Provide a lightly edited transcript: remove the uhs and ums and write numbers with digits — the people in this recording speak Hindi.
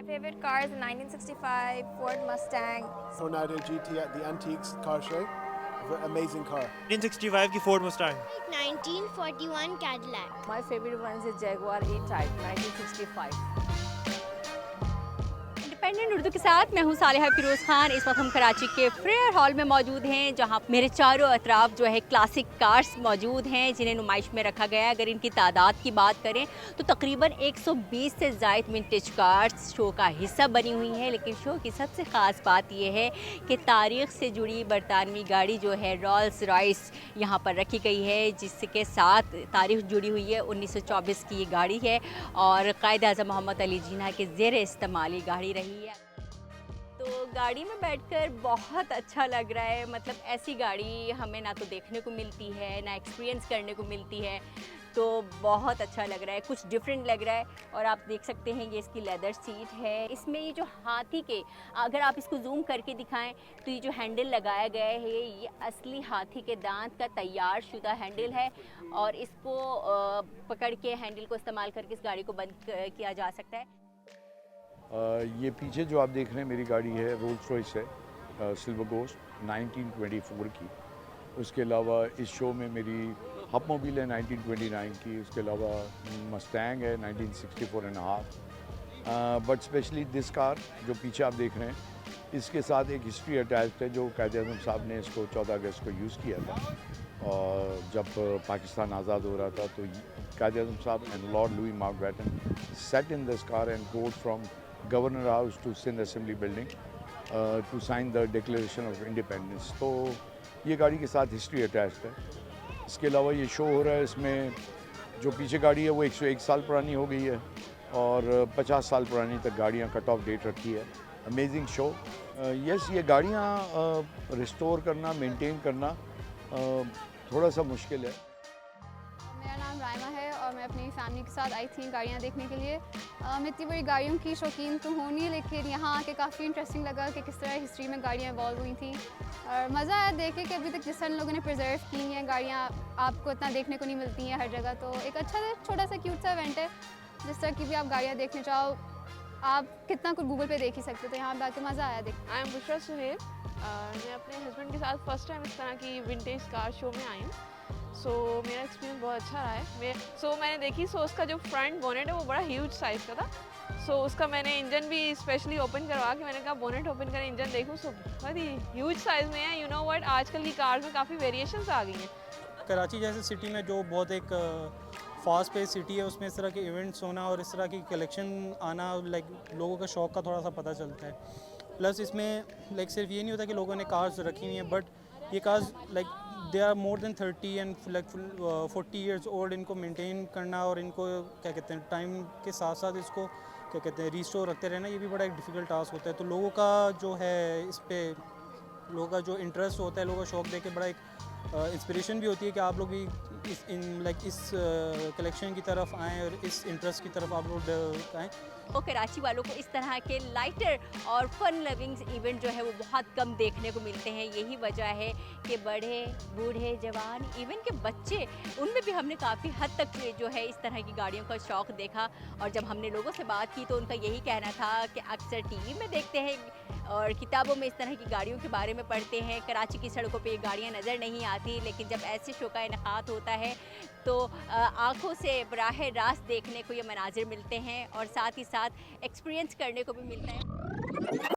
favorite car is a 1965 Ford Mustang. Tornado GT at the Antiques car show. Amazing car. 1965 की Ford Mustang. 1941 Cadillac. My favorite one is Jaguar E-Type 1965. Independent Urdu के साथ मैं हूं सालिहा फिरोज़ खान। इस वक्त हम कराची के फेयर हॉल में मौजूद हैं, जहां मेरे चारों अतराफ जो है क्लासिक कार्स मौजूद हैं जिन्हें नुमाइश में रखा गया है। अगर इनकी तादाद की बात करें तो तकरीबन 120 से ज़ायद विंटेज कार्स शो का हिस्सा बनी हुई हैं। लेकिन शो की सबसे ख़ास बात यह है कि तारीख़ से जुड़ी बरतानवी गाड़ी जो है रोल्स रॉयस यहाँ पर रखी गई है, जिसके साथ तारीख़ जुड़ी हुई है। 1924 की ये गाड़ी है और कायद-ए-आज़म मोहम्मद अली जिन्ना के ज़ेर इस्तेमाल ये गाड़ी रही है। तो गाड़ी में बैठकर बहुत अच्छा लग रहा है। मतलब ऐसी गाड़ी हमें ना तो देखने को मिलती है ना एक्सपीरियंस करने को मिलती है, तो बहुत अच्छा लग रहा है, कुछ डिफरेंट लग रहा है। और आप देख सकते हैं ये इसकी लेदर सीट है। इसमें ये जो हाथी के, अगर आप इसको जूम करके दिखाएं तो ये जो हैंडल लगाया गया है ये असली हाथी के दांत का तैयार शुदा हैंडल है और इसको पकड़ के हैंडल को इस्तेमाल करके इस गाड़ी को बंद किया जा सकता है। ये पीछे जो आप देख रहे हैं मेरी गाड़ी है रोल्स रॉयस है, सिल्वर गोस्ट 1924 की। उसके अलावा इस शो में मेरी हब मोबिल है 1929 की। उसके अलावा मस्टैंग है 1964 and half. But specially this car जो पीछे आप देख रहे हैं, इसके साथ एक हिस्ट्री अटैच्ड है जो कायद-ए-आज़म साहब ने इसको 14 अगस्त को यूज़ किया था। और जब पाकिस्तान आज़ाद हो रहा था तो कायद-ए-आज़म साहब and Lord Louis Mountbatten set in this car and rode from governor house to Sindh assembly building to sign the declaration of independence. तो ये गाड़ी के साथ हिस्ट्री अटैच्ड है। इसके अलावा ये शो हो रहा है, इसमें जो पीछे गाड़ी है वो 101 साल पुरानी हो गई है और 50 साल पुरानी तक गाड़ियाँ कट ऑफ डेट रखी है। Amazing show. यस, ये गाड़ियाँ रिस्टोर करना, मेंटेन करना थोड़ा सा मुश्किल है। मेरा नाम रायमा है और मैं अपनी फैमिली के साथ आई थी गाड़ियाँ देखने के लिए। मैं इतनी बड़ी गाड़ियों की शौकीन तो हूँ नहीं, लेकिन यहाँ आके काफ़ी इंटरेस्टिंग लगा कि किस तरह हिस्ट्री में गाड़ियाँ इवॉल्व हुई थी और मज़ा आया देख के कि अभी तक जिस तरह लोगों ने प्रिजर्व की हैं गाड़ियाँ, आपको इतना देखने को नहीं मिलती हैं हर जगह। तो एक अच्छा सा छोटा सा क्यूट सा इवेंट है। जिस तरह की भी आप गाड़ियाँ देखने चाहो, आप कितना कुछ गूगल पे देख ही सकते हो। तो यहाँ पे आके मज़ा आया देख। I am Bushra Suhail. मैं अपने हस्बैंड के साथ फर्स्ट टाइम इस तरह की विंटेज कार शो में आई हूँ। सो मेरा एक्सपीरियंस बहुत अच्छा रहा है। मैंने देखी, उसका जो फ्रंट बोनेट है वो बड़ा ह्यूज साइज़ का था। उसका मैंने इंजन भी स्पेशली ओपन करवा के मैंने कहा बोनेट ओपन कर इंजन देखूँ। बहुत ही ह्यूज साइज़ में है। यू नो व्हाट, आजकल की कार में काफ़ी वेरिएशंस आ गई हैं। कराची जैसे सिटी में जो बहुत एक फास्ट पेस सिटी है, उसमें इस तरह के इवेंट्स होना और इस तरह की कलेक्शन आना, लाइक लोगों के शौक़ का थोड़ा सा पता चलता है। प्लस इसमें लाइक सिर्फ ये नहीं होता कि लोगों ने कार्स रखी हुई हैं, बट ये cars like they are more than 30 and like 40 years old. इनको मेंटेन करना और इनको क्या कहते हैं टाइम के साथ साथ इसको क्या कहते हैं रिस्टोर रखते रहना, ये भी बड़ा एक डिफ़िकल्ट टास्क होता है। तो लोगों का जो है इस पे लोगों का जो इंटरेस्ट होता है, लोगों का शौक़ देख के बड़ा एक इंस्पिरेशन भी होती है कि आप लोग भी इस कलेक्शन की तरफ आएँ और इस इंटरेस्ट की तरफ आप लोग आएँ। तो कराची वालों को इस तरह के लाइटर और फन लविंग इवेंट जो है वो बहुत कम देखने को मिलते हैं। यही वजह है कि बड़े बूढ़े जवान इवन के बच्चे, उनमें भी हमने काफ़ी हद तक जो है इस तरह की गाड़ियों का शौक़ देखा। और जब हमने लोगों से बात की तो उनका यही कहना था कि अक्सर टीवी में देखते हैं और किताबों में इस तरह की गाड़ियों के बारे में पढ़ते हैं, कराची की सड़कों पे ये गाड़ियाँ नज़र नहीं आती, लेकिन जब ऐसे शो का इनेकात होता है तो आँखों से बराह रास्त देखने को ये मनाजिर मिलते हैं और साथ ही साथ एक्सपीरियंस करने को भी मिलता है।